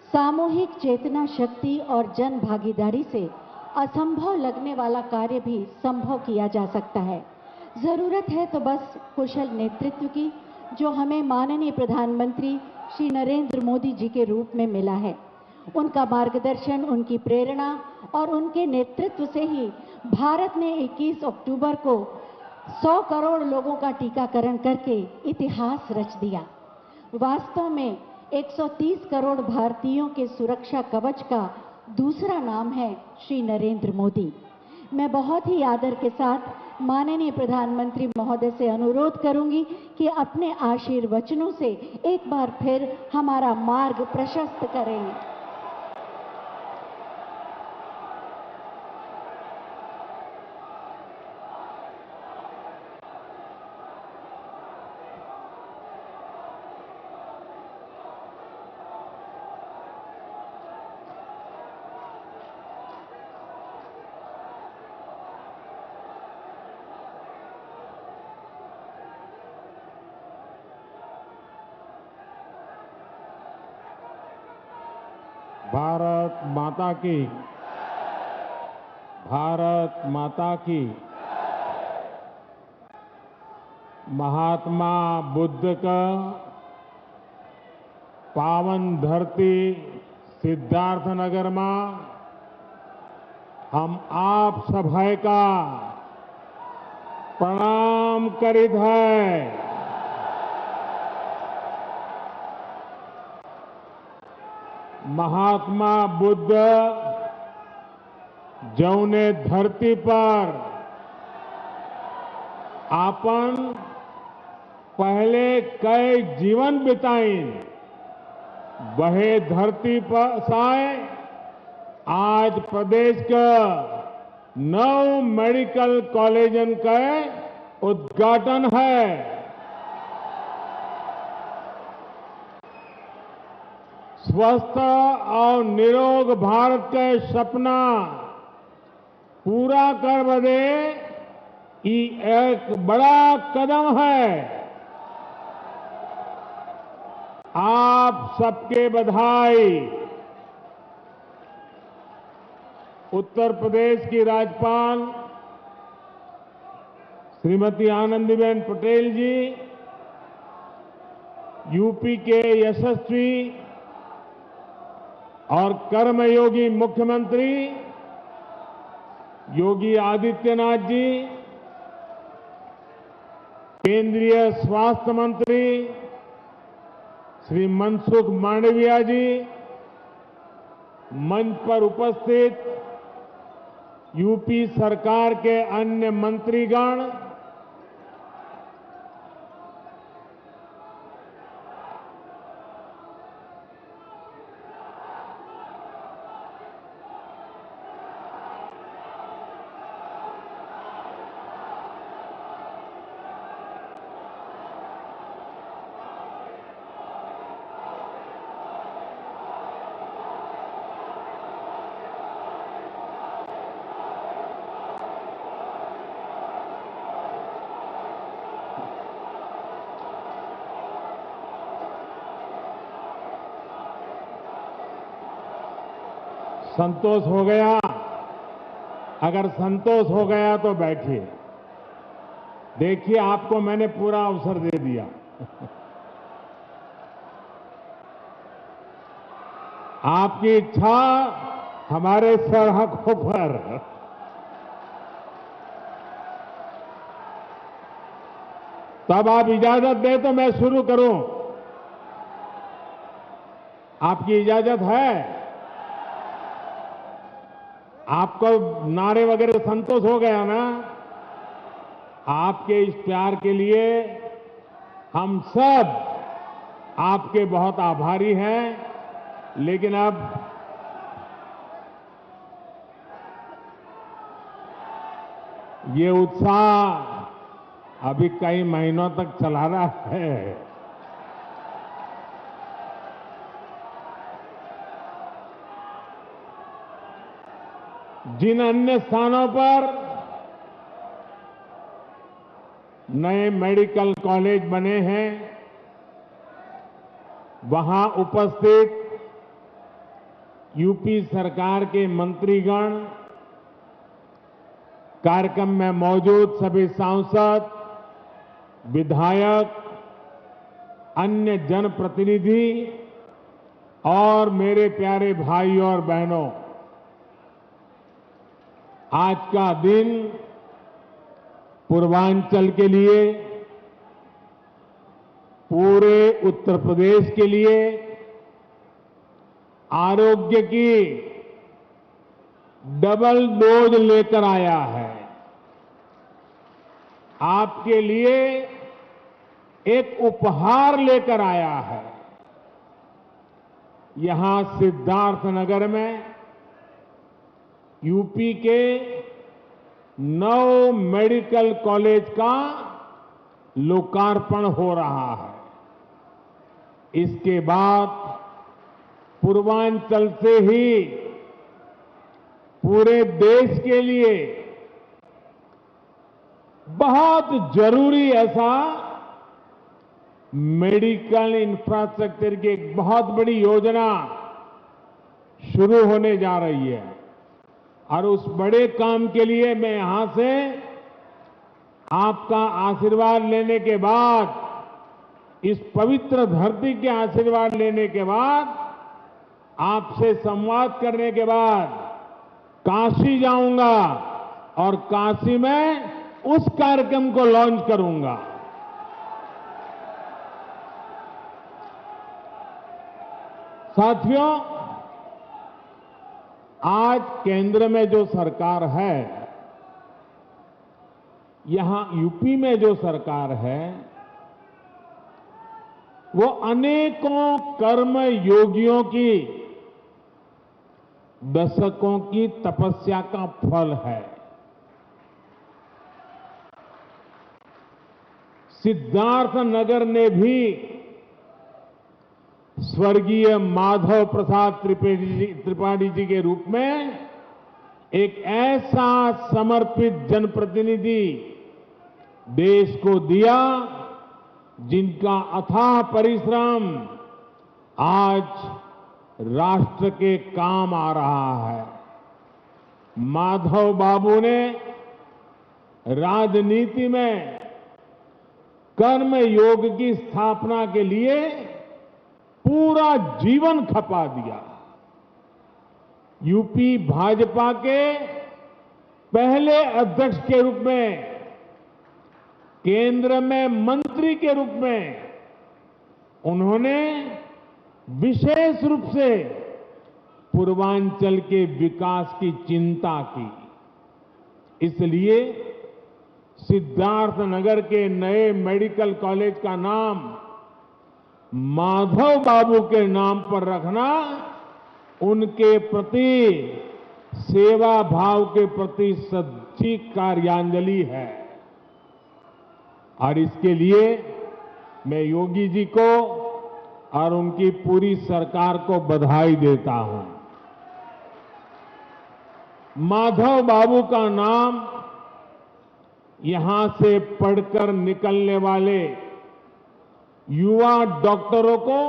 सामूहिक चेतना शक्ति और जन भागीदारी से असंभव लगने वाला कार्य भी संभव किया जा सकता है। जरूरत है तो बस कुशल नेतृत्व की, जो हमें माननीय प्रधानमंत्री श्री नरेंद्र मोदी जी के रूप में मिला है। उनका मार्गदर्शन, उनकी प्रेरणा और उनके नेतृत्व से ही भारत ने 21 अक्टूबर को 100 करोड़ लोगों का टीकाकरण करके इतिहास रच दिया। वास्तव में 130 करोड़ भारतीयों के सुरक्षा कवच का दूसरा नाम है श्री नरेंद्र मोदी। मैं बहुत ही आदर के साथ माननीय प्रधानमंत्री महोदय से अनुरोध करूंगी कि अपने आशीर्वचनों से एक बार फिर हमारा मार्ग प्रशस्त करें। भारत माता की, भारत माता की। महात्मा बुद्ध का पावन धरती सिद्धार्थनगर में हम आप सभा का प्रणाम करित है। महात्मा बुद्ध जौने धरती पर आपन पहले कई जीवन बिताइन, वहे धरती पर साए आज प्रदेश का 9 मेडिकल कॉलेजन का उद्घाटन है। स्वस्थ और निरोग भारत के सपना पूरा कर बदे ये एक बड़ा कदम है। आप सबके बधाई। उत्तर प्रदेश की राज्यपाल श्रीमती आनंदीबेन पटेल जी, यूपी के यशस्वी और कर्मयोगी मुख्यमंत्री योगी आदित्यनाथ जी, केंद्रीय स्वास्थ्य मंत्री श्री मनसुख मांडविया जी, मंच पर उपस्थित यूपी सरकार के अन्य मंत्रीगण, संतोष हो गया? अगर संतोष हो गया तो बैठिए। देखिए, आपको मैंने पूरा अवसर दे दिया। आपकी इच्छा हमारे सरहकों पर। तब आप इजाजत दें तो मैं शुरू करूं। आपकी इजाजत है? आपको नारे वगैरह संतोष हो गया ना? आपके इस प्यार के लिए हम सब आपके बहुत आभारी हैं। लेकिन अब ये उत्साह अभी कई महीनों तक चला रहा है। जिन अन्य स्थानों पर नए मेडिकल कॉलेज बने हैं, वहां उपस्थित यूपी सरकार के मंत्रीगण, कार्यक्रम में मौजूद सभी सांसद, विधायक, अन्य जनप्रतिनिधि और मेरे प्यारे भाइयों और बहनों, आज का दिन पूर्वांचल के लिए, पूरे उत्तर प्रदेश के लिए आरोग्य की डबल डोज लेकर आया है। आपके लिए एक उपहार लेकर आया है। यहां सिद्धार्थनगर में यूपी के 9 मेडिकल कॉलेज का लोकार्पण हो रहा है। इसके बाद पूर्वांचल से ही पूरे देश के लिए बहुत जरूरी ऐसा मेडिकल इंफ्रास्ट्रक्चर की एक बहुत बड़ी योजना शुरू होने जा रही है। और उस बड़े काम के लिए मैं यहां से आपका आशीर्वाद लेने के बाद, इस पवित्र धरती के आशीर्वाद लेने के बाद, आपसे संवाद करने के बाद काशी जाऊंगा और काशी में उस कार्यक्रम को लॉन्च करूंगा। साथियों, आज केंद्र में जो सरकार है, यहां यूपी में जो सरकार है, वो अनेकों कर्म योगियों की दशकों की तपस्या का फल है। सिद्धार्थनगर ने भी स्वर्गीय माधव प्रसाद त्रिपाठी जी के रूप में एक ऐसा समर्पित जनप्रतिनिधि देश को दिया, जिनका अथाह परिश्रम आज राष्ट्र के काम आ रहा है। माधव बाबू ने राजनीति में कर्म योग की स्थापना के लिए पूरा जीवन खपा दिया। यूपी भाजपा के पहले अध्यक्ष के रूप में, केंद्र में मंत्री के रूप में उन्होंने विशेष रूप से पूर्वांचल के विकास की चिंता की। इसलिए सिद्धार्थनगर के नए मेडिकल कॉलेज का नाम माधव बाबू के नाम पर रखना उनके प्रति सेवा भाव के प्रति सच्ची कार्यांजलि है। और इसके लिए मैं योगी जी को और उनकी पूरी सरकार को बधाई देता हूं। माधव बाबू का नाम यहां से पढ़कर निकलने वाले युवा डॉक्टरों को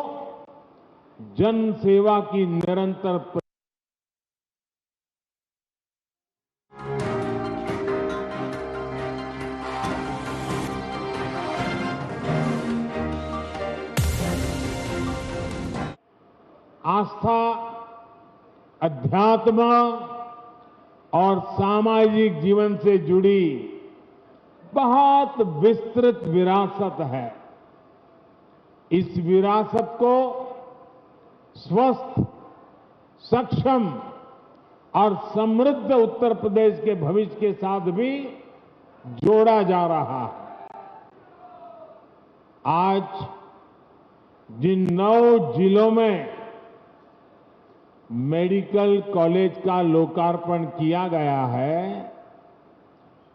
जन सेवा की निरंतर आस्था, अध्यात्म और सामाजिक जीवन से जुड़ी बहुत विस्तृत विरासत है। इस विरासत को स्वस्थ, सक्षम और समृद्ध उत्तर प्रदेश के भविष्य के साथ भी जोड़ा जा रहा है। आज जिन 9 जिलों में मेडिकल कॉलेज का लोकार्पण किया गया है,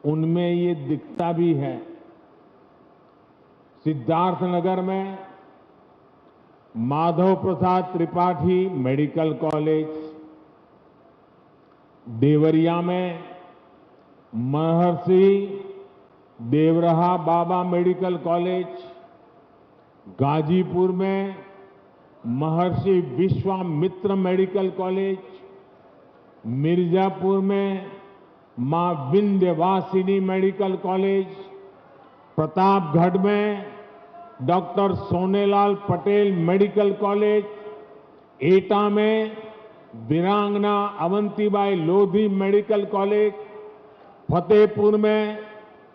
उनमें ये दिखता भी है। सिद्धार्थनगर में माधव प्रसाद त्रिपाठी मेडिकल कॉलेज, देवरिया में महर्षि देवरहा बाबा मेडिकल कॉलेज, गाजीपुर में महर्षि विश्वामित्र मेडिकल कॉलेज, मिर्जापुर में मां विंध्यवासिनी मेडिकल कॉलेज, प्रतापगढ़ में doctor Sonelal Patel medical college, एटा में वीरांगना अवंतीबाई लोधी मेडिकल कॉलेज, फतेहपुर में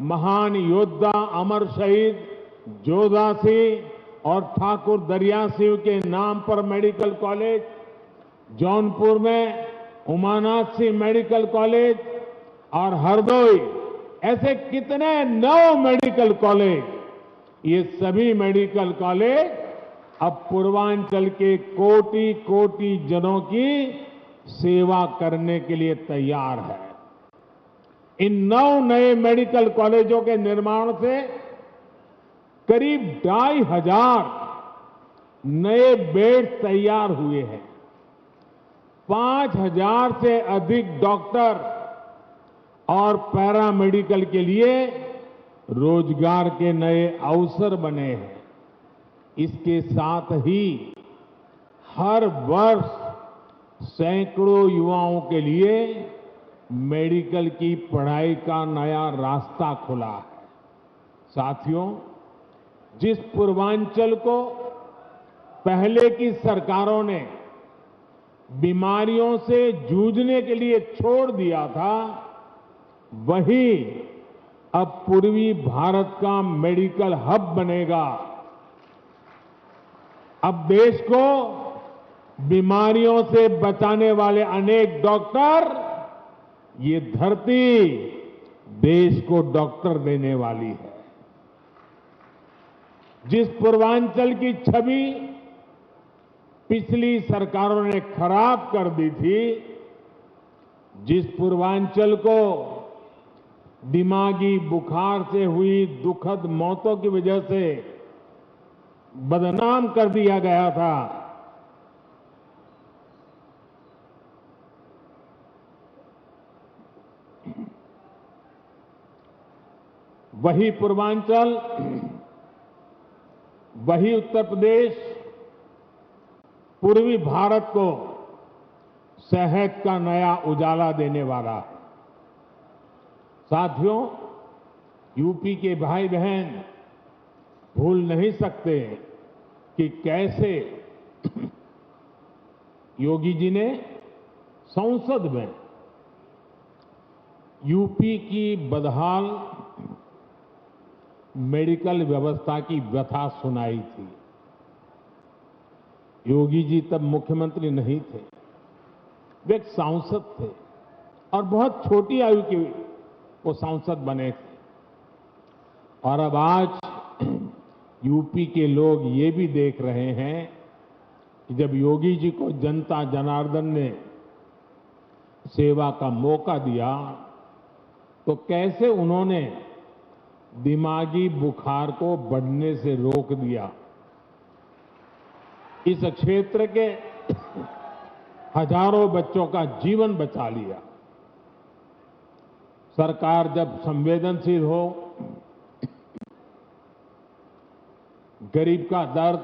महान योद्धा अमर शहीद जोधा सिंह और ठाकुर दरिया सिंह के नाम पर मेडिकल कॉलेज, जौनपुर में उमानाथ सिंह मेडिकल कॉलेज और हरदोई, ऐसे कितने 9 मेडिकल कॉलेज, ये सभी मेडिकल कॉलेज अब पूर्वांचल के कोटि कोटि जनों की सेवा करने के लिए तैयार है। इन 9 नए मेडिकल कॉलेजों के निर्माण से करीब 2,500 नए बेड तैयार हुए हैं। 5,000 से अधिक डॉक्टर और पैरामेडिकल के लिए रोजगार के नए अवसर बने हैं। इसके साथ ही हर वर्ष सैकड़ों युवाओं के लिए मेडिकल की पढ़ाई का नया रास्ता खुला है। साथियों, जिस पूर्वांचल को पहले की सरकारों ने बीमारियों से जूझने के लिए छोड़ दिया था, वही अब पूर्वी भारत का मेडिकल हब बनेगा। अब देश को बीमारियों से बचाने वाले अनेक डॉक्टर, ये धरती देश को डॉक्टर देने वाली है। जिस पूर्वांचल की छवि पिछली सरकारों ने खराब कर दी थी, जिस पूर्वांचल को दिमागी बुखार से हुई दुखद मौतों की वजह से बदनाम कर दिया गया था, वही पूर्वांचल, वही उत्तर प्रदेश पूर्वी भारत को सेहत का नया उजाला देने वाला है। साथियों, यूपी के भाई बहन भूल नहीं सकते कि कैसे योगी जी ने संसद में यूपी की बदहाल मेडिकल व्यवस्था की व्यथा सुनाई थी। योगी जी तब मुख्यमंत्री नहीं थे, वे एक सांसद थे और बहुत छोटी आयु के वो सांसद बने थे। और अब आज यूपी के लोग ये भी देख रहे हैं कि जब योगी जी को जनता जनार्दन ने सेवा का मौका दिया, तो कैसे उन्होंने दिमागी बुखार को बढ़ने से रोक दिया। इस क्षेत्र के हजारों बच्चों का जीवन बचा लिया। सरकार जब संवेदनशील हो, गरीब का दर्द